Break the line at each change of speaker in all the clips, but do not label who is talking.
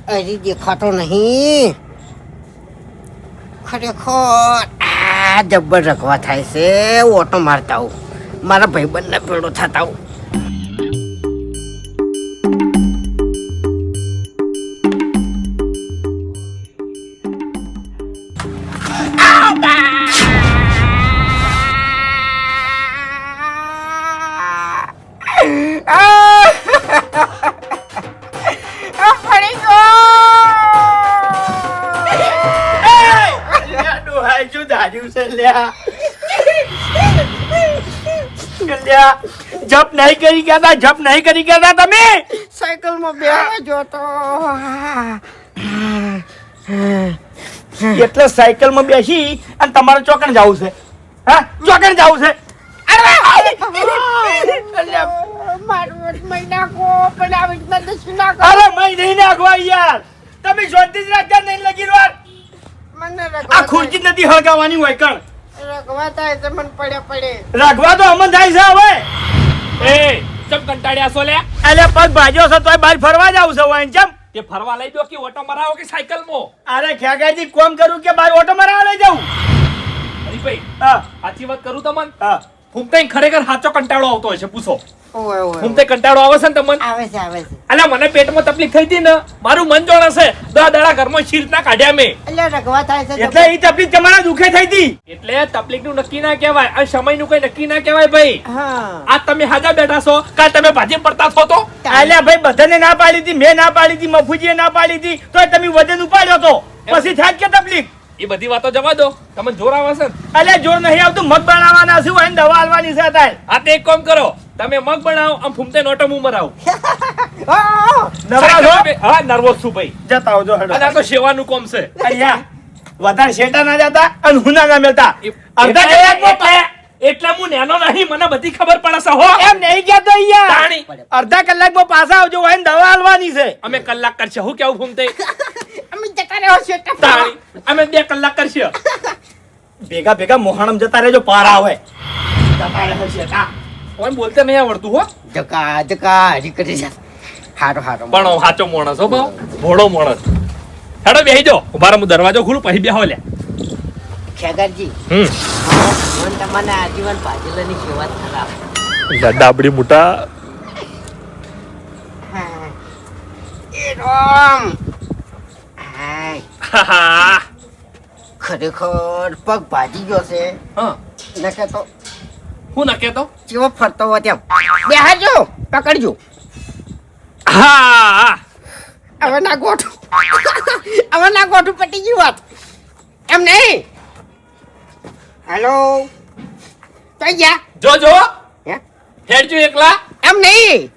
હજી દેખાતો નહીં. ખરેખર આ જબ્બર રખવા થાય છે. ઓટો મારતા આવું, મારા ભાઈબંધને પેડો થતા આવું.
જપ નહીં કરી ગયા તા તમે.
સાયકલ માં બેહવા જોતો.
એટલે સાયકલ માં બેસી અને તમારે ચોકણ જવું છે? હા, ચોકણ જવું છે? અરે મય નહીં નાખવા યાર, તમે શાંતિ જ રાખતા નહીં લગી વાર. આ ખુરશી નથી હળગાવાની હોય કણ.
રગવા થાય તો મને પડે.
રાખવા તો અમન થાય છે હવે.
એ ચમ કંટાળ્યા છો લે?
એટલે પગ ભાજ્યો છે તોય બહાર ફરવા જાવ છે હોય ચમ.
તે ફરવા લઈ દો કે ઓટો મરાવો કે સાયકલ માં?
અરે ખેગાજી કોમ કરું કે બહાર ઓટો મારવા લઈ જાઉં.
હરીભાઈ,
હા
સાચી વાત કરું તમને?
હા.
ફૂમતાઈ ખરેખર સાચો કંટાળો આવતો હોય છે, પૂછો.
ઓય ઓય
ફૂમતાઈ કંટાળો આવે છે ને તમને?
આવે છે.
અલ્યા મને પેટમાં તકલીફ થઈ હતી ને, મારું મન જોડે છે. 10 દાડા ઘરમાં શીર ના કાઢ્યા મેં.
એટલે રગવા થાય છે.
એટલે એ તકલીફ તમારા દુખે થઈ હતી.
એટલે તકલીફ નું નક્કી ના કહેવાય અને સમય નું કઈ નક્કી ના કહેવાય ભાઈ.
હા.
આ તમે હાજા બેઠા છો કા તમે ભાજી પડતા છો તો?
અલ્યા ભાઈ બધાને ના પાડી હતી, મેં ના પાડી હતી, મફુજીએ ના પાડી હતી, તોય તમે વજન ઉપાડ્યો તો પછી થાય કે તકલીફ.
એ બધી વાતો જવા દો, તમને જોર આવે છે ને?
અલ્યા જોર નહીં આવતું, મગ બનાવવાના છે હોય ને દવા આલવાની છે તાર.
આ તે એક કામ કરો, તમે મગ બનાવો આમ ફૂમતે નોટો મું મરાવો.
નવરા છો?
હા, નર્વસ છું ભાઈ.
જતા આવજો હેડો.
અને આ તો સેવાનું કામ છે.
અલ્યા વધારે શેટા ના જતા અને હુના ના મળતા. અડધા કલાકમાં
એટલે હું નેનો નહીં, મને બધી ખબર પડે છે હો.
એમ નહીં કહેતો યાર.
તાણી.
અડધા કલાકમાં પાછા આવજો હોય ને દવા આલવાની છે.
અમે કલાક કરશે, હું કેવું ફૂમતે?
અમે જતા રહ્યો છે.
તાણી. અમે 2 કલાક કરશે.
ભેગા મોહાણમ જતા રહેજો, પારા આવે. જતા રહે શેટા.
ઓય બોલતે નહીં આવડતું હો.
જકા હરી કરી છે. હારો
પણ હું સાચો માણસ હો ભાવ, ભોળો માણસ. હેડો બેહી જાઓ, ઉભા રહો, હું દરવાજો ખોલું પછી બેહો લે.
ખેગારજી,
હમ.
મને તમને આજીવન ભાજેલાની સેવા ખરાબ.
દાદાબડી મોટા.
એ રામ. હાય. ખરેખર પગ ભાજી ગયો છે.
હા.
નકે તો
હું ના કહેતો?
ચેવો ફરતો હોય તેમ. બેહાજો, પકડજો.
હા.
હવે ના ગોઠું પટી ગયું વાત. એમ નહીં. હેલો. કઈ ગયા?
જો
હે?
હેડજો એકલા.
એમ નહીં.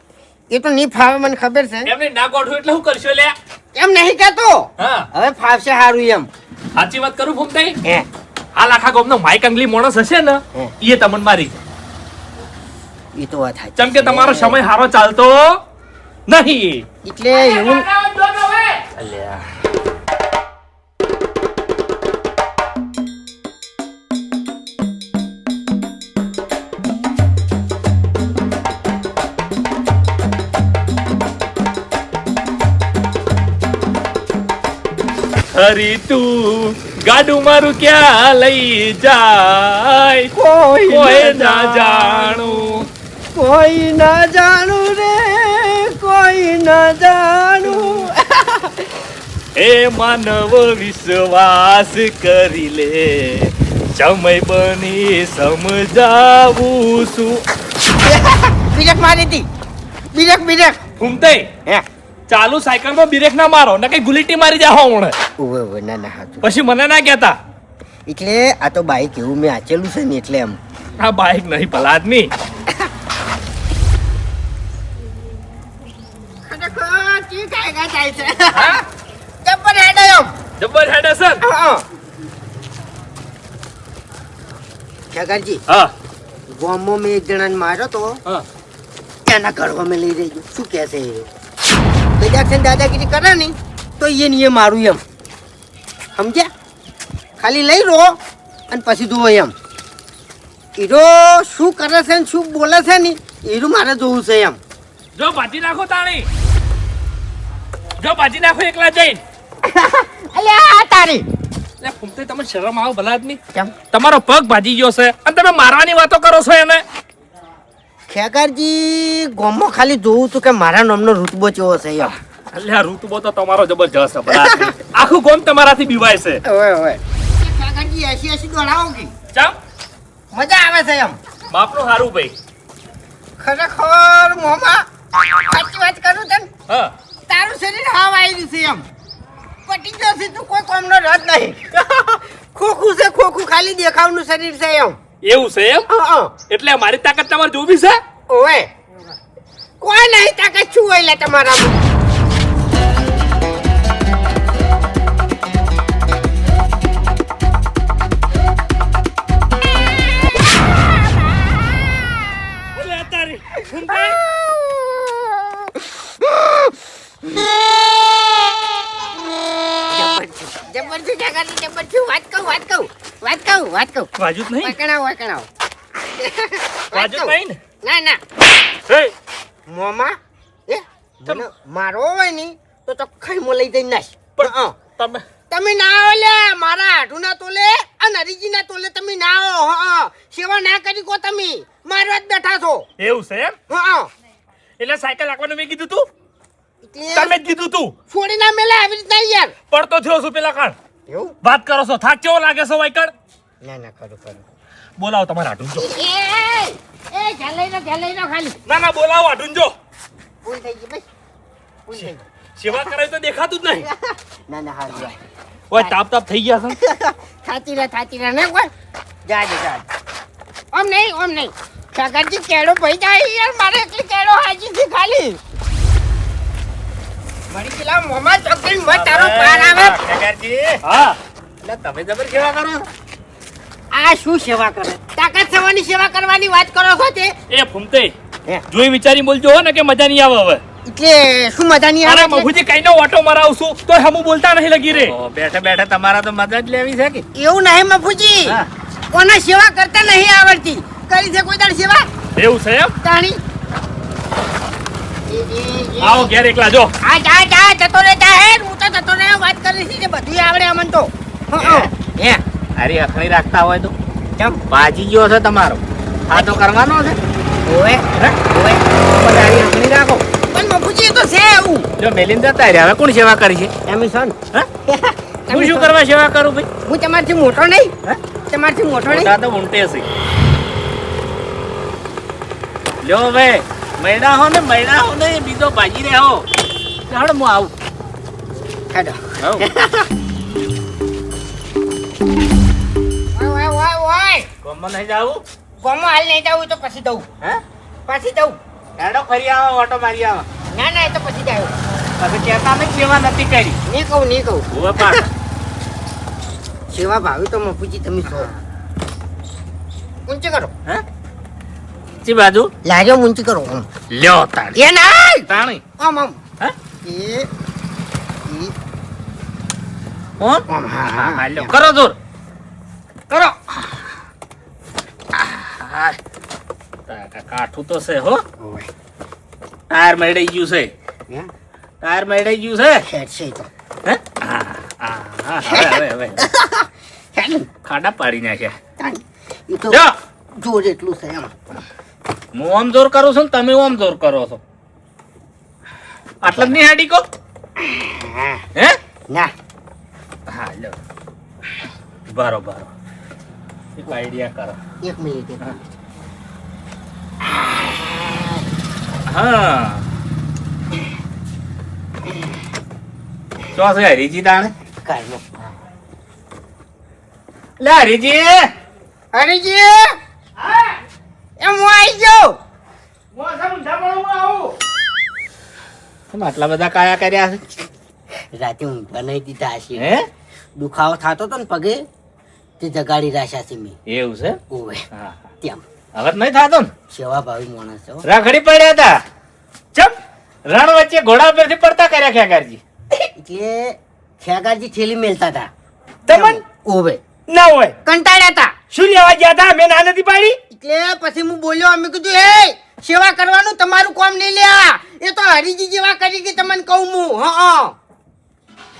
એ તો નહીં ફાવે મને ખબર છે.
એમને ના ગોઠવું એટલે હું કરશો લે?
એમ નહીં કહેતો.
હા.
હવે ફાવશે હારું એમ.
સાચી વાત કરું ફૂમતાઈ?
હે.
હાલ આખા ગામનો માઈક અંગલી માણસ હશે ને, એ તમને મારી.
એ તો વાત સાચી.
કેમ કે તમારો સમય હારો ચાલતો નહીં.
એટલે એવું
અલ્યા. હરી તું ગાડું મારું ક્યાં લઈ જાય, કોઈ ના જાણું.
કોઈ ના જાણું રે, કોઈ ના જાણું.
એ માનવ વિશ્વાસ કરી લે, સમય બની સમજાવું છું.
બીરેક મારી હતી. બીરેક.
ફૂમતાઈ,
હે.
ચાલુ સાયકલ માં બ્રેક ના મારો, ને કઈ ગુલીટી મારી જાઓ હમણે.
ઓવે ના હાચું.
પછી મને ના કહેતા.
એટલે આ તો બાઈક એવું મેં આચેલું છે ને એટલે એમ.
આ બાઈક નહીં ભલા આદમી. જબર હેડે સર.
ખેગારજી,
હા.
ગામમાં મેં એક જણાને માર્યો તો,
હા.
એના ઘરમાં મેં લઈ રહી. શું કહે છે એ? કદાચ છે ને દાદાગીરી કરે ને તો એ મારું એમ. સમજ્યા? ખાલી લઈ રહો અને પછી જુઓ એમ. હીરો શું કરે છે ને શું બોલે છે ને હીરો મારે જોવું છે એમ.
જો બાજી નાખો તાણી. જો બાજી નાખો એકલા જઈને.
અલ્યા તારી
એટલે ફૂમતે તમે શરમ આવો ભલા આદમી.
કેમ
તમારો પગ ભાજી ગયો છે અને તમે મારવાની વાતો કરો છો એને.
ખેગારજી ગોમમાં ખાલી જોવું છું કે મારા નામનો રૂતબો કેવો છે એમ.
અલ્યા ઋતુબો તો તમારો જબરજસ્ત છે ભલા આદમી. આખું ગોમ તમારાથી બીવાય છે.
ઓય ઓય ખેગારજી 80 દોડાવો કે
ચામ
મજા આવે છે એમ.
બાપનું હારું ભાઈ.
ખરેખર મોમાં સાચી વાત કરું તને
હા
તારું શરીર હાવ આવી છે એમ પટી ગયો છે તું કોઈ કોમનો રદ નહીં ખોખું છે ખોખું ખાલી દેખાવનું શરીર છે એમ.
એવું છે એમ. એટલે મારી તાકાત તમારે જોવી છે.
ઓય કોઈ નહીં તાકાત શું હોય લે તમારામાં.
એટલે તારી ફૂમતે
જબરજસ્ત ખેગારજી જબરજસ્ત વાત કહું
વાજુ જ નહીં.
વકણાવ
વાજુ જ નહીં ને.
ના ના
હે
મોમાં એ મને મારો હોય ની તો ચોખ્ખાઈ મો લઈ જઈને નાશ પણ
તમે
તમે ના આવો લે મારા હાડુના તોલે અને હરીજીના તોલે તમે ના આવો સેવા ના કરી કો તમે મારવા જ બેઠા છો.
એવું છે એમ. એટલે સાયકલ રાખવાનું મેં કીધું તું. તમે જ કીધું તું.
છોડી ના મેલે આવી રીતના યાર
પડતો થયો છું પેલા કાળ.
એવું
વાત કરો છો થાક કેવો લાગે છે વાયકડ.
ના ખરું
બોલાવો તમારા હાડું જો.
એ ચાલઈ નો ખાલી
ના બોલાવો હાડું જો.
ભૂલ થઈ ગઈ ભાઈ ભૂલ થઈ ગઈ.
સેવા કરાવી તો દેખાતું જ નહીં.
ના હારું
ઓય તાપ થઈ ગયા છે.
થાતી રહે ને કોઈ જા ઓમ નહીં ખેગારજી કેળો ભાઈ જાય યાર મારે એકલી કેળો હાજી છે ખાલી મારી પેલા મોમાં ચોકડી મત તારો પાર આવે.
ખેગારજી હા એટલે તમે જબર સેવા કરો છો.
આ શું સેવા કરે તાકાત સવાની સેવા કરવાની વાત કરો છો તે
એ ફૂમતે
હે.
જોઈ વિચારી બોલજો હો ને કે મજા નહીં આવે હવે.
એટલે શું મજા નહીં
અરે
આવે છે?
મફુજી કઈનો ઓટો મરાવશું તો હમુ બોલતા નહીં લગી રે.
બેઠા તમારા તો મદદ લેવી છે કે
એવું નહીં મફુજી
હા.
કોના સેવા કરતા નહીં આવડતી કરી છે કોઈ દાડ સેવા
એવું છે એમ.
તાણી
આવો ઘેર એકલા જો.
આ જા જતો રે જા હે હું તો જતો રે વાત કરી છે બધું આવડે અમન તો હે
અરે અખણી રાખતા હોય તો
કેમ
બાજી ગયો છે તમારો આ તો કરવાનો છે
ઓએ ઓએ
પધારી અખણી રાખો
પણ મફુજી એ તો છે એવું
જો મેલીન જતા રહ્યા હવે કોણ સેવા કરી છે
એમિશન
હું શું કરવા સેવા કરું ભાઈ
હું તમારથી મોટો નહીં તમારથી મોટો નહીં
મોટા તો ઊંટે છે લ્યો ભાઈ મૈડા હો ને બીજો ભાજી રે હો ચાલ હું આવું
હેડો
આવું
ઓય
ગમમાં નહીં જાવું
ગોમો હાલ નહીં જાવું તો પછી દઉં
હે
પછી દઉં
હેડો ફરી આવો ઓટો મારી આવો
ના એ તો પછી જાવ
પછી કહેતા મેં સેવા નથી કરી
નહીં કહું
હવે પાડ
સેવા ભાવી તો મફુજી તમે છો ઊંચી કરો
હે ચી બાજુ
લાજો ઊંચી કરો
લ્યો તાણ
એ નહીં
તાણી
આમ
હે
એ
કોણ
આમ હા
લ્યો કરો જોર
કરો
કાઠું તો છે હો ટાયર મેળાઈ ગયું છે ટાયર મેળાઈ ગયું છે
હેડ છે તો
હે હવે
હેડ
ખાડા પાડી નાખ્યા
એ તો
લ્યો
જોર એટલું છે એમ
હું આમ જોર કરું છું ને તમે આમ જોર કરો છો આટલા જ નહીં હાડી કો હે
ના
હા લ્યો બરોબર એક આઈડિયા કરો
એક મિનિટ
હા શું છે હરીજી તાણે
કાઢો
લે હરીજી
હરીજી એમ હું આવી ગયો
તમે આટલા બધા કાયા કર્યા છે
રાતે ઊંઘવા નહીં દીધા હશે
હે
દુખાવો થતો હતો ને પગે તે જગાડી રાખ્યા છે મેં
એવું છે
ઓવે
હા
તેમ
હવે નહીં થતો ને
સેવા ભાવી માણસ છો
રાખડી પડ્યા હતા ચપ રણ વચ્ચે ઘોડા પરથી પડતા કર્યા ખેગારજી
એટલે ખેગારજી થેલી મેલતા હતા
તમને
ઓવે
ના હોય
કંટાળ્યા હતા
શું લેવા ગયા હતા મેં ના નથી પાડી
એટલે પછી હું બોલ્યો અમે કીધું એ સેવા કરવાનું તમારું કામ નહીં લ્યા એ તો હરીજી જેવા કરી કે તમને કહું હું હા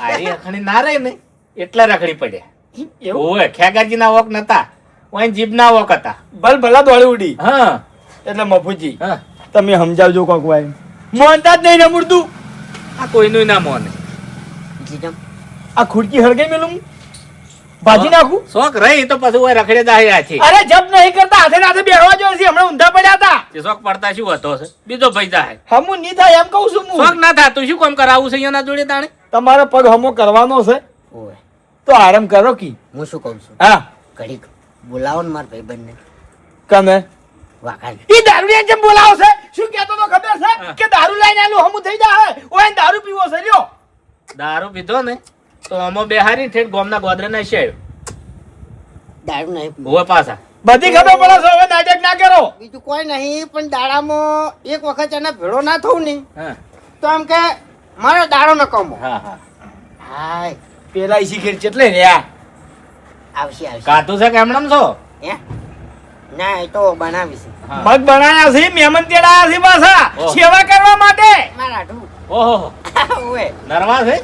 આરી અખણી ના રહી ને એટલા રખડી પડ્યા.
એવું
ઓય ખેગાજી ના વોક નતા, ઓય જીભ ના વોક હતા.
ભલા દોડી ઉડી.
હા
એટલે મફુજી
હા,
તમે સમજાવજો કોક ભાઈ, મોનતા જ નહીં રમૂડતું.
આ કોઈનું ના મોને.
જીજમ
આ ખુરકી હળગાઈ મેલું ભાજી નાખું.
શોખ રહી તો પછી ઓય રખડે દાહ્યા છે.
અરે જપ નહીં કરતા, હાથે નાથે બેહવા જો છે. હમણાં ઊંધા પડ્યા હતા.
તે શોખ પડતા શું હતો છે? બીજો ભાઈ જાય.
હમું નહીં થાય એમ કહું છું
શોખ
હું.
ના થાય તું શું કામ કરાવું છે અહીંયાના જોડે તાણે?
તમારો પગ હમો કરવાનો છે
ઓય
તો આરામ કરો કી.
હું શું કહું છું,
હા
ઘડીક બોલાવો ને મારા ભાઈબંધને
કને
વાઘાને.
ઈ દારૂ લઈને જેમ બોલાવો છે. શું કહેતો તો ખબર છે
હા.
કે દારૂ લઈને આલું હમું થઈ જાય. ઓય દારૂ પીવો છે લ્યો.
દારૂ પીધો ને તો અમો બેહારી ઠેઠ ગોમના ગોદરે ના શેડ
દારૂ નહીં પીવું.
હોવે પાછા.
બધી ખબર પડે છે. હવે નાટક ના કરો.
બીજું કોઈ નહીં, પણ દાડામાં એક વખત એને ભેળો ના થવું ને
હા
તો એમ કે મારો દાડો ન કમો.
હા હા,
હાય
પેલા ઈ શીખેર ચેટલે રહ્યા.
આવશે આવશે.
કાતું છે કે એમનેમ છો?
હે ના એ તો બનાવીશ
હા.
મગ બનાયા છે, મહેમાન તેડાયા છે પાછા
ઓહ.
સેવા કરવા માટે.
મારા ઢુ.
ઓહો,
ઓય
નરવા છે?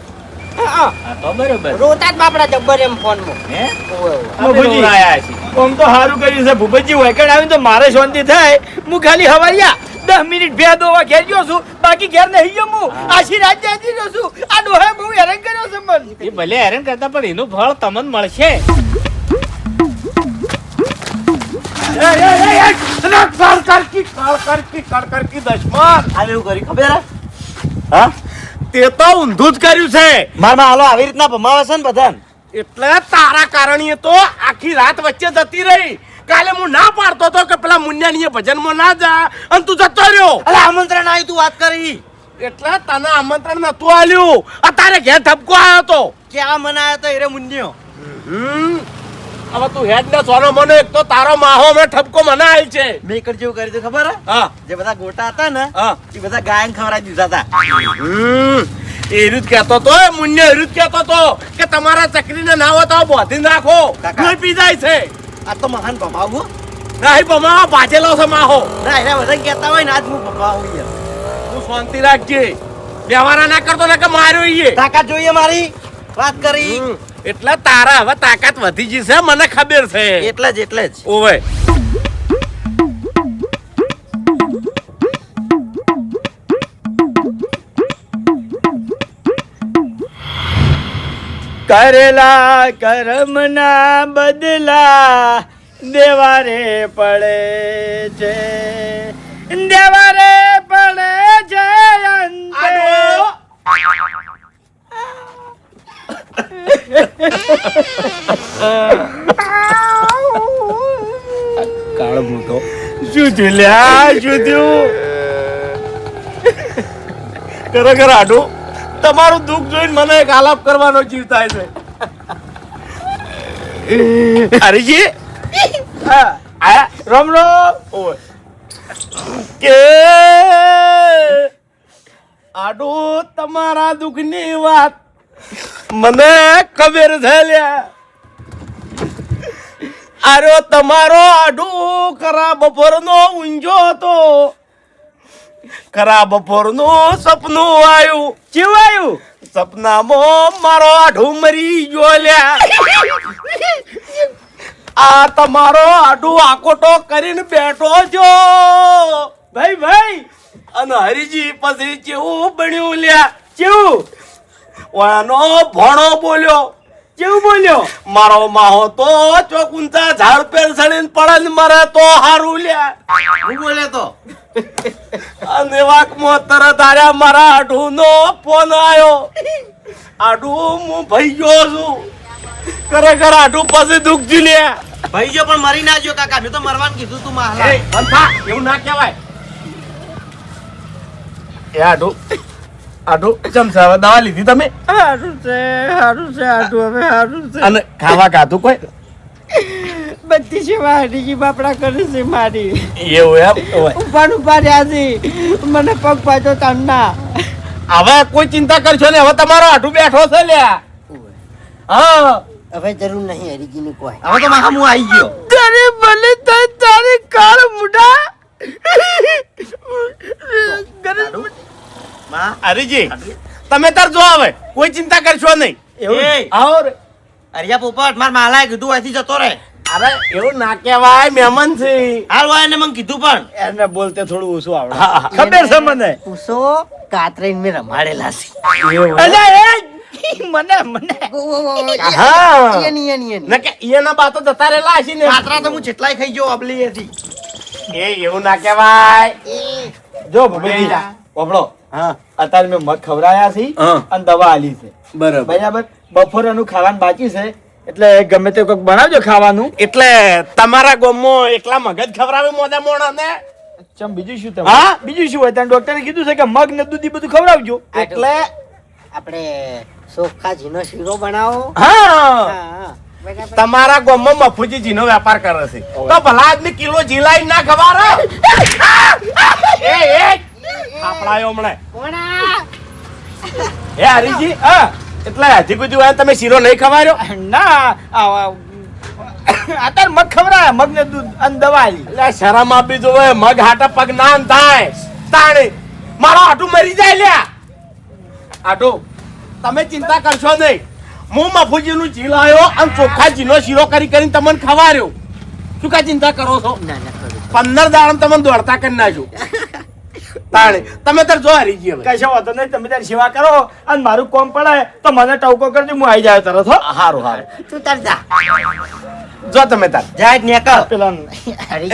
હા,
હા તો બરોબર.
રોતા જ બાપડા જબ્બર એમ ફોનમાં.
હે?
ઓય ઓય.
અમે
બાપુજી.
રોવાયા છીએ.
આમ તો સારું કર્યું છે ભૂપતજી. વેકડ આવીને તો મારે શાંતિ થાય. હું ખાલી હવારિયા 10 મિનિટ ભે દોવા ઘેર ગયો છું, બાકી ઘેર નહીં ગયો હું.
હા.
આશી રાત જાતી રહ્યો છું. આ ડોહે બહુ હેરાન કર્યો છે મને.
એ ભલે હેરાન કરતા પણ એનું ફળ તમને મળશે.
તે તો ઊંધું જ કર્યું છે.
મારમાં હાલો આવી રીતના ભમાવે છે ને બધાને.
એટલે તારા કારણે તો આખી રાત વચ્ચે જતી રહી. કાલે હું ના પાડતો તો કે પેલા મુન્યાની ભજનમાં ના જા અને તું જતો રહ્યો.
અરે આમંત્રણ આવ્યું તું વાત કરી
એટલે તને આમંત્રણ નતું આલ્યું. અત્યારે ઘેર ઠપકો આવ્યો તો.
કે આ મને આયો તો હીરે મુન્યો.
હવે તું હેડ ને સોનો મને એક તો તારો માહો મેં ઠપકો મને આલ છે.
મેં કરી જેવું કર્યું તું ખબર હે?
હા
જે બધા ગોટા હતા ને
હા
એ બધા ગાયન ખવડાવી દીધા હતા.
એરું જ કહેતો તો એ મુન્ને એરું જ કહેતો તો કે તમારા ચકરીને ના હોય તો બોધી નાખો.
કાકા.
લોહી પી જાય છે.
આ તો મહાન ભમાવું.
નહીં બમા બાજેલો છે માહો.
ના એના બધા કહેતા હોય ને આજ હું ભમાવું યાર.
તું શાંતિ રાખજે. વ્યવહાર ના કરતો ને કે માર્યો ઈએ.
તાકાત જોઈએ મારી. વાત કરી
એટલે તારા હવે તાકાત વધી ગઈ છે મને ખબર છે.
એટલે જ એટલે જ.
ઓવે કરેલા કર્મના બદલા દેવારે પડે છે, દેવારે પડે છે અંતે. કાળ મોટો શું ઝીલ્યા શું થયું? ખરેખર આડું તમારું દુઃખ જોઈને મને એક આલાપ કરવાનો જીવ થાય છે. હરીજી આયા રામ રામ. ઓય કે આડું તમારા દુઃખની વાત મને ખબર છે લ્યા. આર્યો તમારો આડું ખરા બપોરનો ઊંઝો હતો. ખરા બપોરનું સપનું આવ્યું. કેવું આવ્યું? સપનામાં મારો આઢું મરી ગયો લ્યા. આ તમારો આઢું આકોટો કરીને બેઠો છો ભાઈ ભાઈ. અને હરીજી પછી કેવું બન્યું લ્યા? કેવું? ઓનો ભણો બોલ્યો. કેવું બોલ્યો? મારો માહો તો ચોકુંતા ઝાડ પર ચડીને પડે ને મરે તો હારું લ્યા.
હું બોલે તો
અને વાકમાં તરત આર્યા મારા આઢુનો ફોન આવ્યો. આઢું હું ભાઈ ગયો છું. ખરેખર આઢું પછી દુઃખ ઝીલ્યા.
ભાઈ જો પણ મરી ના જો કાકા. મેં તો મરવાનું કીધું તું માહલા.
એ અંથા એવું ના કહેવાય. એ આઢું આઢું ચમચા હવે દવા લીધી તમે?
હારું છે હવે હારું છે.
અને ખાવા ખાધું કોઈ?
બધી સેવા હરીજી બાપડા કરે છે મારી.
એવું એમ? ઓય.
ઉભા રહ્યા છે. મને પગ પાછો તામના.
હવે કોઈ ચિંતા કરશો ને. હવે તમારો આઢું બેઠો છે લ્યા. હા
હવે જરૂર નહીં હરીજીની કોઈ.
હવે તો માહા હું આવી ગયો.
તારે ભલે તારી કાળ મુઢા.
માં
હરીજી તમે તાર જો હવે કોઈ ચિંતા કરશો નહીં. એવું
એ.
આવો રે.
અરિયા પોપટ માર માલાએ કીધું અહીંથી જતો રે.
અરે એવું ના કહેવાય, મહેમાન છે.
હાલ વાય ને મને કીધું પણ
એને બોલતે થોડું ઓછું આવડે.
હા, હા.
ખબર છે મને.
પૂછો કાતરીને મેં રમાડેલા છે.
અલા, એ મને
હા.
એની.
ના કે એના બાતો જતા રહેલા હશે ને.
પાત્રા તો હું જેટલાય ખાઈ ગયો અબલી હતી.
એ એવું ના કહેવાય.
જો ભગવતી ઓબળો
હા.
અત્યારે મેં મગ ખવડાયા છે
હા.
અને દવા આલી છે
બરાબર.
બરાબર. બપોરનું ખાવાનું બાકી છે એટલે ગમે તે કોઈક બનાવજો ખાવાનું.
એટલે તમારા ગામમાં એકલા મગજ ખવડાવે મોદા મોણા ને?
ચમ બીજું શું તમે?
હા?
બીજું શું હોય? ત્યાં ડોક્ટરે કીધું છે કે મગ ને દૂધ ઈ બધું ખવડાવજો.
એટલે
આપણે ચોખ્ખા જીનો શીરો બનાવો.
હા,
હા, બરાબર.
તમારા ગામમાં મફુજી જીનો વેપાર કરે છે તો ભલા આદમી કિલો જીલાઈ ના ખવારે. એ આપણાયો હમણાં. એ હરીજી,
હા
એટલે હજી કોઈ દિવસ તમે શીરો નહીં ખવાર્યો?
ના અત્યારે મગ ખવડાયા મગ ને દૂધ અને દવા આલી.
એટલે શરમ આપી જોવે, મગ હાટા પગ ના થાય તાણે મારો આટું મરી જાય લ્યા. આટું તમે ચિંતા કરશો નહીં, હું મફુજીનું જી લાયો અને ચોખ્ખા જીનો શીરો કરીને તમને ખવાર્યો. શું કા ચિંતા કરો છો?
ના, કરું.
15 દાડમ તમને દોડતા કરી નાખ્યું. તાણે તમે તાર જો હરીજી હવે.
કશો વાંધો નહીં, તમે તારી સેવા કરો અને મારું કોમ પડે તો મને ટવકો કરજો, હું આવી જાય તરત. હો
હારું હારું
તું તાર જા.
જો તમે તાર.
જાય નેકળ.
પેલા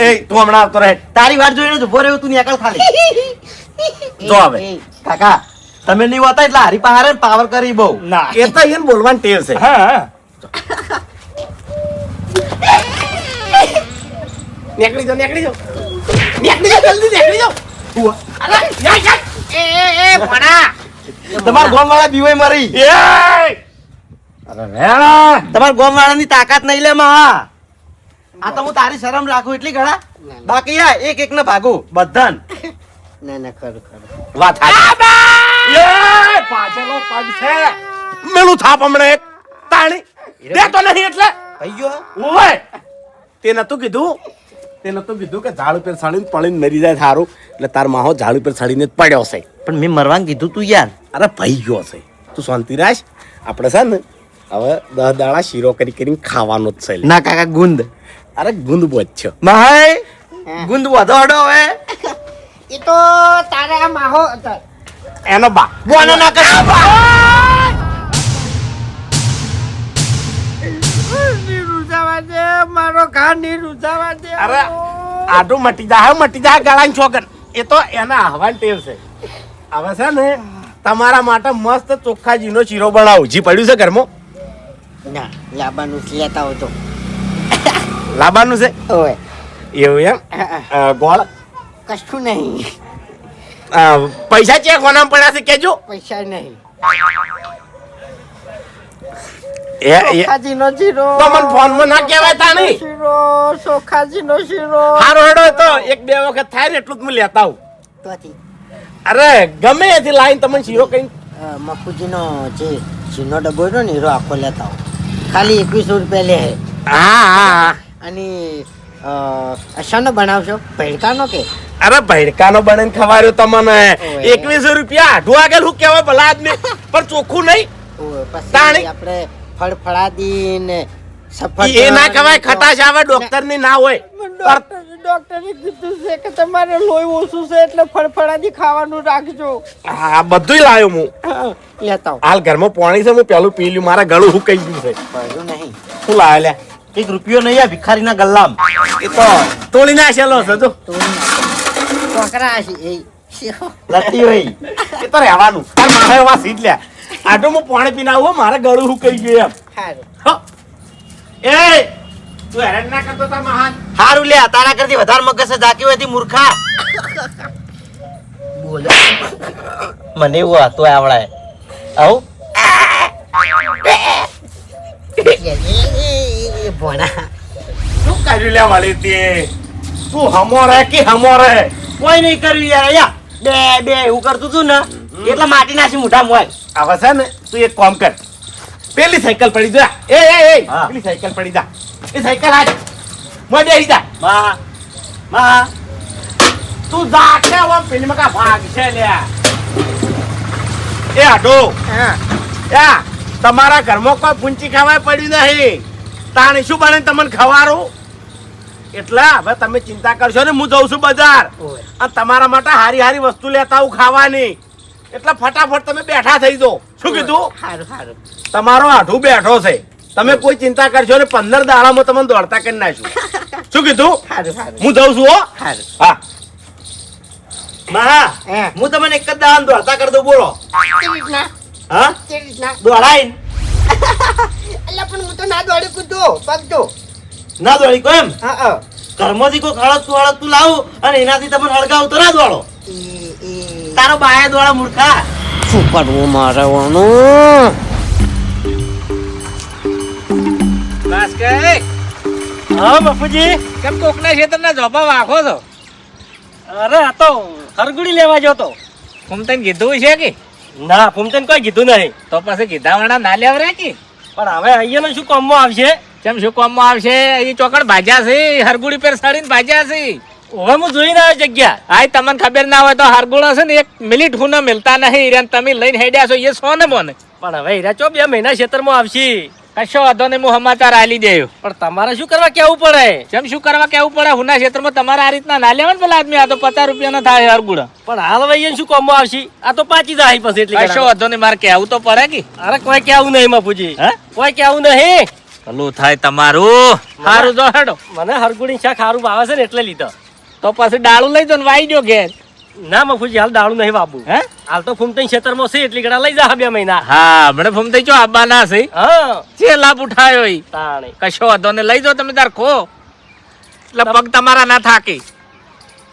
એ તું હમણાં આવતો રહે.
તારી વાત જોઈને જ ઉભો રહ્યો તું નેકળ ખાલી.
જો હવે.
એ,
કાકા તમે નહીં હોતા એટલે હારી પહારે પાવર કરી બહુ.
ના
એ તો એને બોલવાની ટેવ છે.
હા
નીકળી જાઓ નીકળી જાઓ જલ્દી નીકળી જાઓ. અરે
તમારા ગોમ વાળા બીવાય મરી.
એ અરે રે
તમારા ગોમ વાળાની તાકાત નહીં લે માં. આ તો હું તારી શરમ રાખું એટલી ઘણા બાકી યા એક એક ને ભાગું બધાન.
ના, કરું.
વાત સાચી. એ પાછળનો પગ છે મેલું થાપ હમણે એક તાણી દેતો નહીં એટલે
ભાઈ ગયો
ઓય તે નતું કીધું કે ઝાડ ઉપર સડીને પડીને મરી જાય સારું એટલે તાર માહો ઝાડ ઉપર સડીને જ પડ્યો છે.
પણ મેં મરવાનું કીધું તું યાર.
અરે ભાઈ ગયો છે તું શાંતિ રાખ. આપણે છે ને હવે 10 દાડા શીરો કરીને ખાવાનો જ છે.
ના કાકા ગુંદ
અરે ગુંદ બોજ છે
માય ગુંદ વધો હડો હવે
એ તો તારા માહો
એનો બા
બોનો ના કર.
મારો ઘા ની રૂઝાવા દે.
અરે આડું મટી જાય ગળાની છોકર. એ તો એના હવાન ટેવ છે. હવે છે ને તમારા માટે મસ્ત ચોખ્ખા જીનો શીરો બનાવું. જી પડ્યું છે ઘરમાં?
ના, લાબાનું જ લેતા હોય તો.
લાવવાનું છે
ઓય,
એવું એમ? ગોળ
કશું નહીં.
પૈસા ચેક હોના પડ્યા છે કેજો.
પૈસા નહીં.
ચોખાજીનો શીરો. તો મને ફોનમાં ના કહેવાય તાણી.
શીરો, ચોખાજીનો શીરો.
હારો હેડો તો 1-2 વખત થાય ને એટલું જ હું લેતા આવું.
તોથી
અરે ગમે એથી લાઈન તમને શીરો કઈ.
મફુજીનો જે ચીનો ડબ્બો રહ્યો ને એરો આખો લેતા આવો. ખાલી 2100 રૂપિયા લે.
હા
અને શાનો બનાવશો? ભેડકાનો કે?
અરે ભૈડકાનો બનાવીને ખવાર્યો તમને.
ઓય.
2100 રૂપિયા આઢું આગળ શું કહેવાય ભલા આદમી, પણ ચોખ્ખું નહીં.
ઓય, પછી
તાણી.
આપણે ફળફળાદી ને
એ ના કહેવાય, ખટાશ આવે ડોક્ટર ની ના હોય.
ડોક્ટરે કીધું છે કે તમારે લોહી ઓછું છે એટલે ફળફળાદી ખાવાનું રાખજો.
હા બધું લાવ્યો હું.
લેતા આવો.
હાલ ઘરમાં પાણી છે, હું પેલું પી લ્યું. મારા ગળું હુકાઈ ગયું છે.
ભર્યું નહીં.
શું લાવે લ્યા?
1 રૂપિયો નહીં આ ભિખારીના ગલ્લામ.
એ તો તોડી નાખેલો છે તો.
છોકરા છે એ.
લતી હોય
એ તો રહેવાનું. તાર મારે એવા સીટ લ્યા. આટો હું પાણી પીને આવું, મારા ગળું હુકાઈ ગયું એમ.
સારું.
હો. એ તું હેરાન ના કરતો તાર મહાન.
હારું લે તારા કરતી વધારે મગજ છે જાકી હોય મૂર્ખા.
બોલો.
મને એવું હતું આવડાય આવું
એ ભણા.
શું કર્યું લે વાળી તે? તું હમો રે કે હમો રે?
કોઈ નહીં કર્યું યાર. અહીંયા બે એવું કરતું તું ને એટલે માટી નાખી મોઢા મોય.
હવે છે ને તું એક કામ કર, પેલી સાયકલ પડી જા. એ
હા.
પેલી સાયકલ પડી જા. એ સાયકલ આજ મોય બેસી જા.
માં
તું જા કે હવે પેલી મકા ભાગ છે લે. એ આટો
હા
યા તમારા ઘરમાં કોઈ પૂંચી ખાવાય પડ્યું નહીં તાણ શું બને તમને ખવારું એટલે હવે તમે ચિંતા કરશો ને હું જઉં છું બજાર
ઓય.
અને તમારા માટે હારી હારી વસ્તુ લેતા આવું ખાવાની એટલે ફટાફટ તમે બેઠા થઈ જાઓ શું કીધું
સારું સારું
તમારો આઠું બેઠો છે તમે કોઈ ચિંતા કરશો ને 15 દાડામાં તમને દોડતા કરી નાખ્યું શું કીધું
સારું સારું
હું જઉં છું હો
સારું
હા મા
હે
હું તમને એક જ દાડામાં દોડતા કરી દઉં બોલો
કેવી રીતના
હા
કેવી રીતના
દોડાઈને
અલ્યા પણ હું તો ના દોડી કૂદો પગ તો
ના દોડી કો એમ
હા હા
ઘરમાંથી કોઈ હળગતું લાવું અને એનાથી તમને હળગાવું તો ના દોડો તારો બાયા દોડા મૂર્ખા
શું કરવું મારે વાનું
બસ કે
હા બાપુજી
કેમ કોકના ખેતરના જોપા વાખો છો
અરે આ તો હરગુડી લેવા જતો
હું તને કીધું છે કે
ના ફૂમતેન કોઈ કીધું નહીં
તો પછી કીધા વાળા ના લેવરે કે
પણ હવે અહીંયાનું શું કામમાં આવશે
કેમ શું કામમાં આવશે અહીં ચોકડ ભાજ્યા છે હરગુડી પર સડીને ભાજ્યા છે
હવે હું જોઈને આવ્યો જગ્યા
આય તમને ખબર ના હોય તો હરગુડો છે ને 1 મિનિટ હું મિલતા નહીં ઈરાન તમે લઈને હેડ્યા છો એ સો ને મને
પણ હવે હીરા ચો 2 મહિના ખેતરમાં આવશે
કશો વાંધો નહીં હું સમાચાર આલી દેયો
પણ તમારે શું કરવા કેવું પડે
કેમ શું કરવા કેવું પડે હુના ક્ષેત્રમાં તમારે આ રીતના ના લેવા ને પેલા આદમી આ તો 50 રૂપિયા ના થાય હરગુડા
પણ હાલ વૈયન શું કામમાં આવશે આ તો પાછી જાય પછી એટલે
કશો વાંધો નહીં મારે કહેવું તો પડે કે
અરે કોઈ કેવું નહીં બાપુજી
હે
કોઈ કેવું નહીં
ભલું થાય તમારું સારું જો હેડો
મને હરગુડી શાક સારું ભાવે છે ને એટલે લીધો
તો પછી ડાળું લઈ જો ને વાઈ જો ઘેર
ના બાપુજી હાલ દાડું નહીં બાબુ
હે
હાલ તો ફૂમતઈ ખેતરમાં છે એટલી ગડા લઈ જા 2 મહિના
હા મને ફમતઈ ચો આબા ના છે
હા
જે લાભ ઉઠાયો ઈ
તાણે
કશો વાંધો ને લઈ જો તમે તાર ખો એટલે પગ તમારા ના થાકી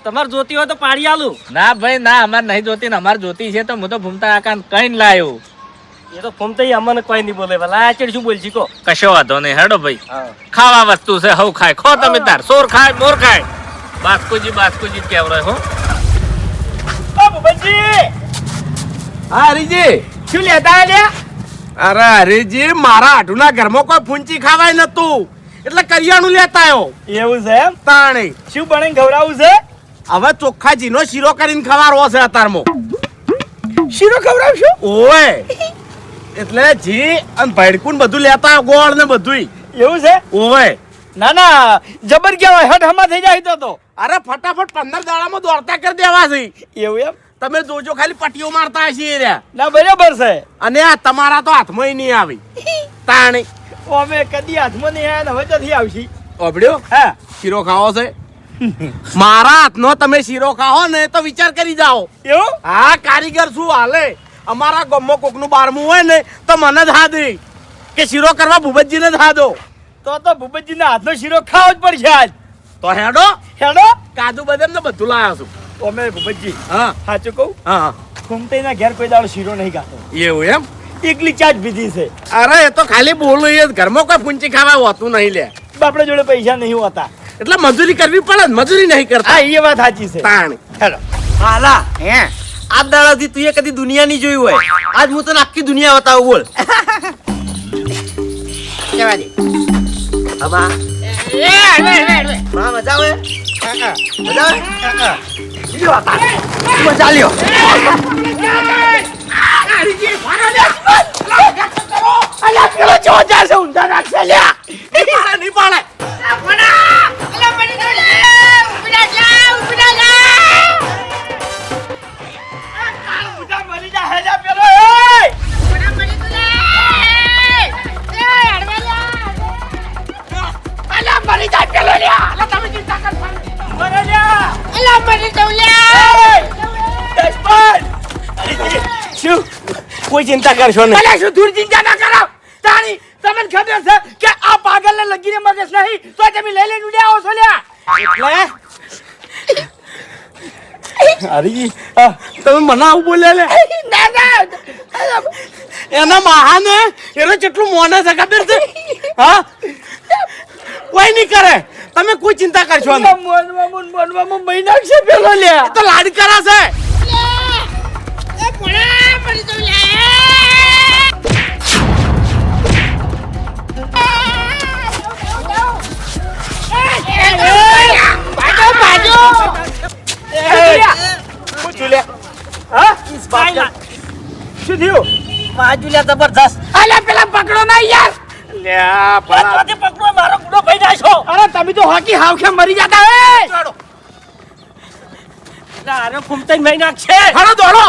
તમારે જોતી હોય તો પાડી આલું
ના ભાઈ ના અમારે નહીં જોતી ને અમારે જોતી છે તો હું તો ભૂમતા આકાન કઈ લાયો
એ તો ફૂમતઈ અમને કોઈ નહીં બોલે ભલા આ ચડ શું બોલશી કો
કશો વાંધો નહીં હેડો ભાઈ
હા
ખાવા વસ્તુ છે હવ ખાય ખો તમે તાર સોર ખાય મોર ખાય બાસ્કુજી કેવરાય હો
હા હરીજી
શું લેતા લ્યા
અરે હરીજી મારા આઠુના ઘરમાં કોઈ પૂંચી ખાવાય નતું એટલે કરિયાણું લેતા આવ્યો
એવું છે એમ
તાણે
શું બને ખવડાવું છે
હવે ચોખ્ખા જીનો શીરો કરીને ખવારવો છે અતારમાં
શીરો ખવડાવશો
ઓય એટલે જી અને ભડકું ને બધું લેતા આવ્યો, ગોળ ને બધું
એવું છે
ઓય
ના ના જબર કેવાય હટ હમા થઈ જાય તો
અરે ફટાફટ 15 દાડામાં દોડતા કરી દેવા છે
એવું એમ
તમે જોજો ખાલી પટ્ટીઓ મારતા હશે રહ્યા
ના બરાબર છે
અને આ તમારા તો હાથમાં નહીં આવી તાણી
અમે કદી હાથમાં નહીં આયા ને હવે ક્યાંથી આવશી
ઓબડ્યો હા શીરો ખાવો છે મારા હાથનો તમે શીરો ખાઓ ને તો વિચાર કરી જાઓ
એવું
હા કારીગર શું હાલે અમારા ગામમાં કોકનું 12મું હોય ને તો મને જ હા દે કે શીરો કરવા ભૂપતજીને જ હા દો
તો ભૂપતજીના હાથનો શીરો ખાવો જ પડશે આજ
તો હેડો
હેડો
કાજુ બદામ ને બધું લાવ્યો છું
અમે ભૂપતજી
હા
સાચું કહું
હા
ફૂમતઈના ઘેર કોઈ દાડો શીરો નહીં ખાતો
એવું એમ
એકલી ચાટ પીધી છે
અરે એ તો ખાલી બોલું એ જ, ઘરમાં કોઈ પૂંચી ખાવા હોતું નહીં લે
બાપડા જોડે પૈસા નહીં હોતા
એટલે મજૂરી કરવી પડે ને, મજૂરી નહીં કરતા
હા એ વાત સાચી છે
તાણ
હેડો
હાલા
હે
આ દાડાથી તું એ કદી દુનિયા નહીં જોઈ હોય આજ હું તને આખી દુનિયા બતાવું બોલ
જવા દે
હમા માં મજા આવે મજા આવે
મજા લ્યો
નહીં પાડે
શું કોઈ ચિંતા કરશો નહીં શું દૂર ચિંતા ના કરો તાણી તમને ખબર છે કે આ પાગલને લગીને મગજ નહીં તો તમે લઈ લઈને ઉડ્યા આવો છો લ્યા એટલે હરીજી
તમે મને આવું બોલ્યા લે
ના ના
એના મહાને એનો કેટલું મોને છે ખબર છે હા કોઈ નહીં કરે તમે કોઈ ચિંતા કરશો નહીં
મોનમાં મહિના છે પેલો લ્યા
એ તો લાડ કરા છે
શું થયું
બાજુ લે જબરજસ્ત.
અલ્યા પેલા પકડો ના યાર
લ્યા ભલા
પકડો મારો ગુનો ભાઈ નાખો.
અરે તમે તો હોકી હાવ કે મરી જતા હે
અરે ફૂમતાઈ ભાઈ નાખશે.
હાલો દોડો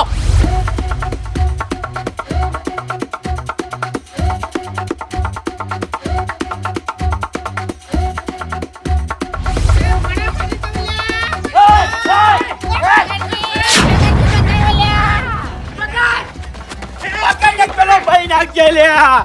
પેલો ભાઈ નાખજે લ્યા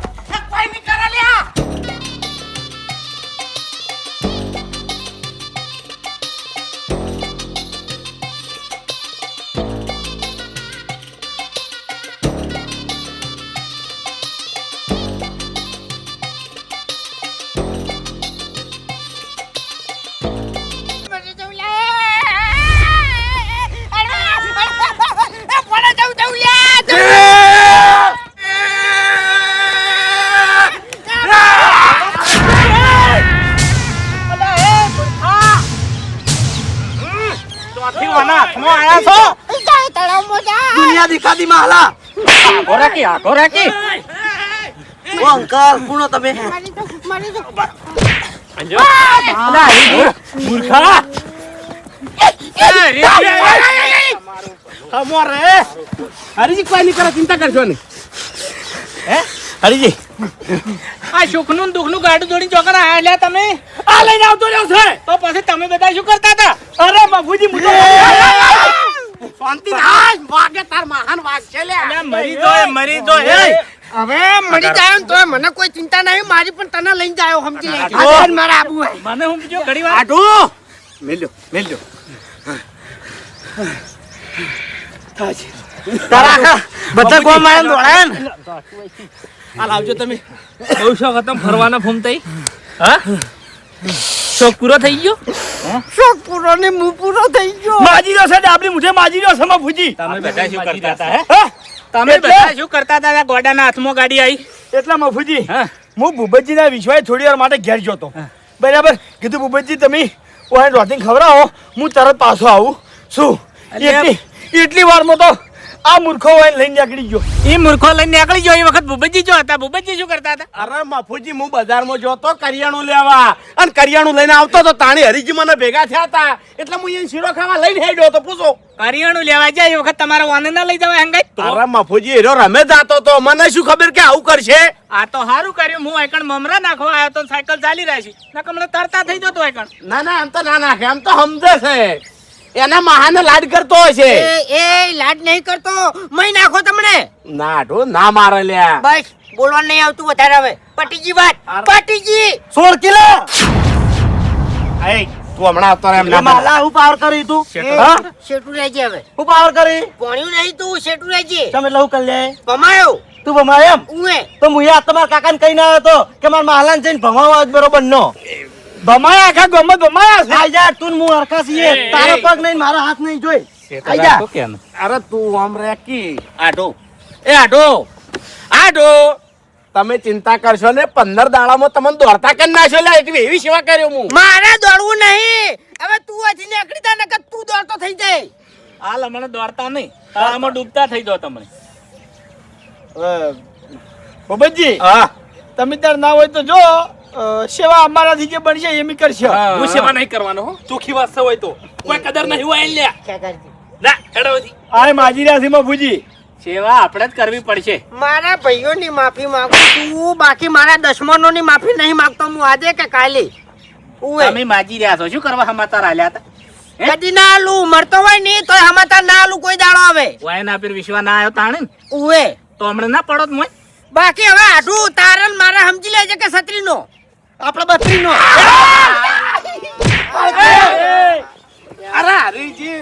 દુનિયા દિખાતી માં હાલા.
આખો રાખી
ઓ અંકલ કોણ તમે?
મૂર્ખા અમારે હરીજી કોઈ નહીં કરે ચિંતા કરશો નહીં હે હરીજી
આ સુખનું દુઃખનું ગાડું દોડી ચોકર આલ્યા તમે
આ લઈને આવતો રહ્યો છે
તો પછી તમે બધા શું કરતા હતા?
અરે બાબુજી મુજો શાંતિ રાખ વાગે તાર મહાન વાગ છે લે
અલ્યા, મરી જો એ
હવે મળી જાય ને તોય મને કોઈ ચિંતા નહીં, મારી પણ તને લઈને જાય સમજી લે.
આટલું?
આજે મારે આબુ હે.
મને હું બીજો ઘડી વાર
આટું મેલ્યો
તારા આખા બધા ગોમ મારે દોડાય ને.
આ લાવજો તમે
બહુ શોખ હતો ફરવાનો ફૂમતાઈ હા શોખ પૂરો થઈ ગયો
શોખ પૂરો ને મું પૂરો થઈ ગયો.
માજી રહ્યો છે ડાબલી મુઠે માજી રહ્યો છે બાબુજી
તમે બધા શું કરતા હતા હે
હા?
તમે
એટલે?
બધા શું કરતા હતા? ગોડાના હાથમાં ગાડી આવી
એટલે મફુજી
હા
હું ભૂપતજીના વિશ્વાએ થોડી વાર માટે ઘેર જોતો બરાબર કીધું ભૂપતજી તમે ઓને રોટિંગ ખવડાવો હું તરત પાછો આવું શું
અલ્યા.
એટલી વારમાં તો આ મૂર્ખો હોય લઈને નીકળી ગયો
એ મૂર્ખો લઈને નીકળી ગયો. એ વખત ભૂપતજી જો હતા ભૂપતજી શું કરતા હતા?
અરે મફુજી હું બજારમાં જોતો કરિયાણું લેવા અને કરિયાણું લઈને આવતો તો તાણી હરીજી મને ભેગા થયા હતા એટલે હું એને શીરો ખાવા લઈને હેડ્યો તો પૂછો
કરિયાણું લેવા જાય એ વખત તમારા વાને ના લઈ જવાય હંગાઈ?
અરે મફુજી એરો રમે જાતો તો મને શું ખબર કે આવું કરશે
આ તો સારું કર્યું. હું એકણ મમરા નાખવા આવ્યો તો સાયકલ ચાલી રહી છે નકર તરતા થઈ જતો એકણ.
ના ના આમ તો ના નાખે આમ તો સમજે છે એના મહાને લાડ કરતો હશે
એ લાડ નહીં કરતો, મહી નાખો તમને.
ના ઢો ના મારે લ્યા
બસ બોલવાનું નહીં આવતું વધારે. હવે પટીજી વાત પટીજી.
16 કિલો
એ તું હમણાં આવતો રહે એમ ના બોલ.
માલા હું પાવર કરી તું હા
શેઠું રહેજે હવે.
હું પાવર કરી
પોણ્યું નહીં તું શેઠું રહેજે.
તમે લઉં કરી લે
ભમાયો
તું ભમાય એમ
ઉએ
તો હું યાર તમારા કાકાને કહીને આવ્યો તો કે મારા માલાને જઈને ભમાવા જ બરોબર નો
ભમાયા આખા ગમત ભમાયા છે
આઈ જા તું ને હું હરખા છીએ તારો પગ નહીં મારા હાથ નહીં જોઈ આઈ જા
અરે તું આમ રે કી આઢો એ આઢો તમે ચિંતા કરશો ને 15 દાડામાં તમને દોડતા કરી નાખ્યો લ્યા એટલી એવી સેવા કર્યો હું
મારે દોડવું નહીં. હવે તું અહીંથી નીકળી જા નકર તું દોડતો થઈ જાય.
હાલ હમણાં દોડતા નહીં તારામાં ડૂબતા થઈ જાઓ તમે.
ભૂપતજી
હા
તમે તાર ના હોય તો જો સેવા અમારાથી જે બનશે એમ કરશે
હું સેવા નહીં કરવાનો હો ચોખ્ખી વાત છે હોય તો કોઈ કદર નહીં હોય લ્યા
ખેકરજી.
ના હેડોથી
આ માજી રહ્યા છે મફુજી
સેવા આપણે જ કરવી પડશે.
મારા ભાઈઓની માફી માંગુ તું, બાકી મારા દુશ્મનોની માફી નહીં માંગતો હું આજે કે કાલે. ઉએ
તમે માજી રહ્યા છો શું કરવા સમાચાર આલ્યા હતા?
કદી ના આલું, મરતો હોય નહીં તો સમાચાર ના આલું કોઈ દાડો આવે.
વાયના પર વિશ્વા ના આવ્યો તાણે ને
ઉએ
તો હમણાં ના પડો મોય.
બાકી હવે આઢું તારન મારે સમજી લેજે કે છત્રીનો
આપડે બત્રીનો
અરે હરીજી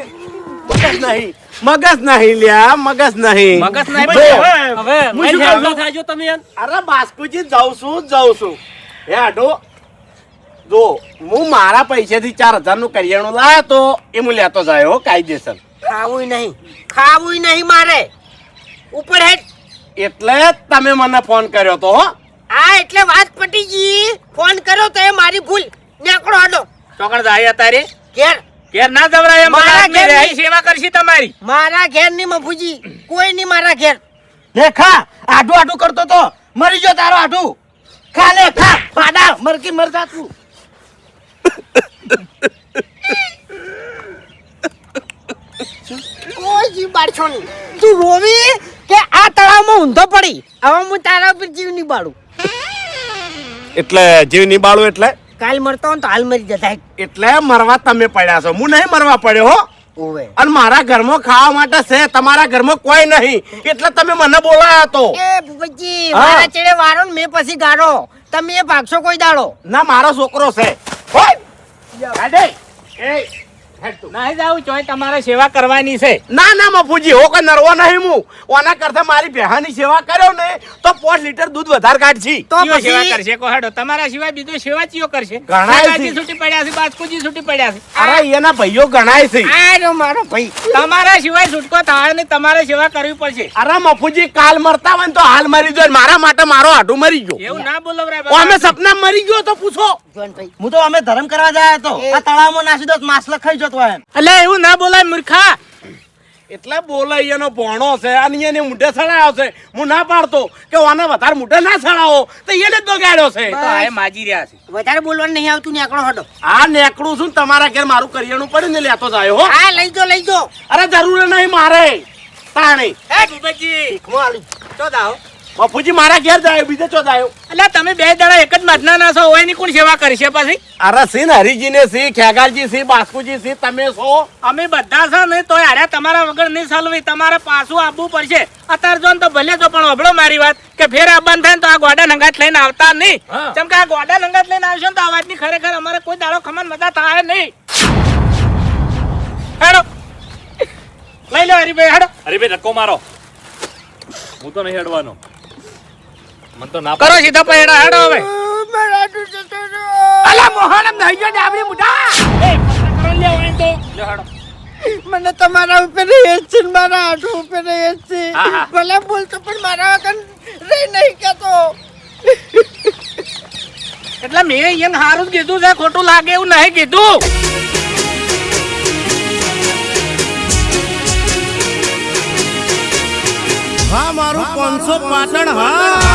મગજ નહીં લ્યા મગજ નહીં
મગજ નહીં
ભાઈ,
હવે
હું શું
ભાઈ,
કરું?
થાજો તમે યાર.
અરે બાસ્કુજી જાઉં છું હે આઢો જો હું મારા પૈસાથી 4000 નું કરિયાણું લાવ્યો તો એ હું લેતો જાય હો કાયદેસર
ખાવું નહીં મારે. ઉપર હેડ.
એટલે જ તમે મને ફોન કર્યો તો હો
આ એટલે વાત પટી ગઈ. ફોન કર્યો તો એ મારી ભૂલ. નીકળો હાલો
ચોકડ જાય તારે
ઘેર.
ઘેર ના જવરાય એમ
મારા
આદમી
ઘેર
રહે,
નહીં.
સેવા કરશી તમારી.
મારા ઘેર ની મફુજી કોઈ નહીં મારા ઘેર.
લે ખા આઢું આઢું કરતો તો મરી ગયો તારો આઢું ખા લે ખા પાડા મરકી મરતા તું
કોઈ જીવ બાળશો નહીં. તું રોવી કે આ તળાવમાં ઊંધો પડી હવે હું તારા ઉપર જીવ નહીં બાળું.
એટલે જીવ નિબાળું એટલે
કાલ મરતો હોય ને તો હાલ મરી જતા.
એટલે મરવા તમે પડ્યા છો હું નહીં મરવા પડ્યો હો
ઓવે
અને મારા ઘરમાં ખાવા માટે છે તમારા ઘરમાં કોઈ નહીં એટલે તમે મને બોલાયા તો
એ ભૂપતજી
હા.
મારા ચેડે વારો ને મેં પછી ગાળો તમે એ ભાગશો કોઈ દાડો.
ના મારો છોકરો છે હોય. કાઢે. એ, હેડ તું.
નહીં જાવું ચોય તમારે સેવા કરવાની છે.
ના ના મફુજી હો કોઈ નરવો નહીં હું ઓના કરતા મારી બેહાની સેવા કર્યો ને તો 5 લીટર દૂધ વધારે કાઢશી
તો
ચિયો સેવા
પછી
કરશે કો હેડો તમારા સિવાય બીજો સેવા ચિયો કરશે
ઘણાય
કાકાજી
છે.
છૂટી પડ્યા છે બાસ્કુજી છૂટી પડ્યા છે
અરે એના ભાઈઓ ગણાય છે
આ રહ્યો મારો ભાઈ.
તમારા સિવાય છૂટકો થાય ને તમારે સેવા કરવી પડશે
અરે મફુજી કાલ મરતા હોય ને તો હાલ મરી ગયો મારા માટે મારો આઢું મરી ગયો
એવું ના બોલો રે
ઓ અમે સપના મરી ગયો તો પૂછો
જોનભાઈ
હું તો અમે ધર્મ કરવા જાય તો આ તળાવમાં નાસી દો માછલા ખાઈ જતો એમ
એટલે એવું ના બોલાય મૂર્ખા
એટલે બોલે એનો ભોણો છે અને એને મુઢે સડાયો છે હું ના પાડતો કે ઓને વધારે મુઢે ના સડાવો તો એને જ બગાડ્યો છે
તો આ માજી રહ્યા છે
વધારે બોલવાનું નહીં આવતું ને આકડો હડો.
આ નેકડું છું ને તમારા ઘેર મારું કરિયાણું પડ્યું ને લેતો જાય હો
હા લઈ જો લઈ જો.
અરે જરૂર નહીં મારે તાણી
એ ભૂપતજી ચો દાઓ
બાપુજી મારા ઘેર જાય બીજે ચો જાય
એટલે તમે બે જણા એક જ મધના ના છો હોય ની કોણ સેવા કરશે પછી
અરે સિંહ હરિજીને સિંહ ખેગારજી સિંહ બાસ્કુજી સિંહ તમે છો
અમે બધા છે ને તોય આડ્યા તમારા વગર નહીં ચાલવી તમારે પાછું આવવું પડશે અત્યારે જો ને તો ભલે જો પણ અભળો મારી વાત કે ફેર આવવાનું થાય ને તો આ ગોડા નંગાત લઈને આવતા નહીં
હા.
કેમ કે આ ગોડા નંગાત લઈને આવશો ને તો આ વાતની ખરેખર અમારે કોઈ દાડો ખમણ મજા થાય નહીં હેડો લઈ લો હરીભાઈ હેડો
અરે ભાઈ ધક્કો મારો હું તો નહીં હેડવાનો મને તો ના
કરો સીધા પૈડા હેડો હવે
અલા મોહનમ નહીં જો ડાબડી મુઢા.
એ પત્તા કરો લે હોય તો લે હેડો
મને તમારા ઉપર રહે છે ને મારા આઠ ઉપર રહે છે.
હા, હા.
ભલે બોલતો પણ મારા વગર રહી નહીં કેતો.
એટલે મેં એને સારું જ કીધું છે ખોટું લાગે એવું નહીં કીધું
હા મારું 500 પાટણ હા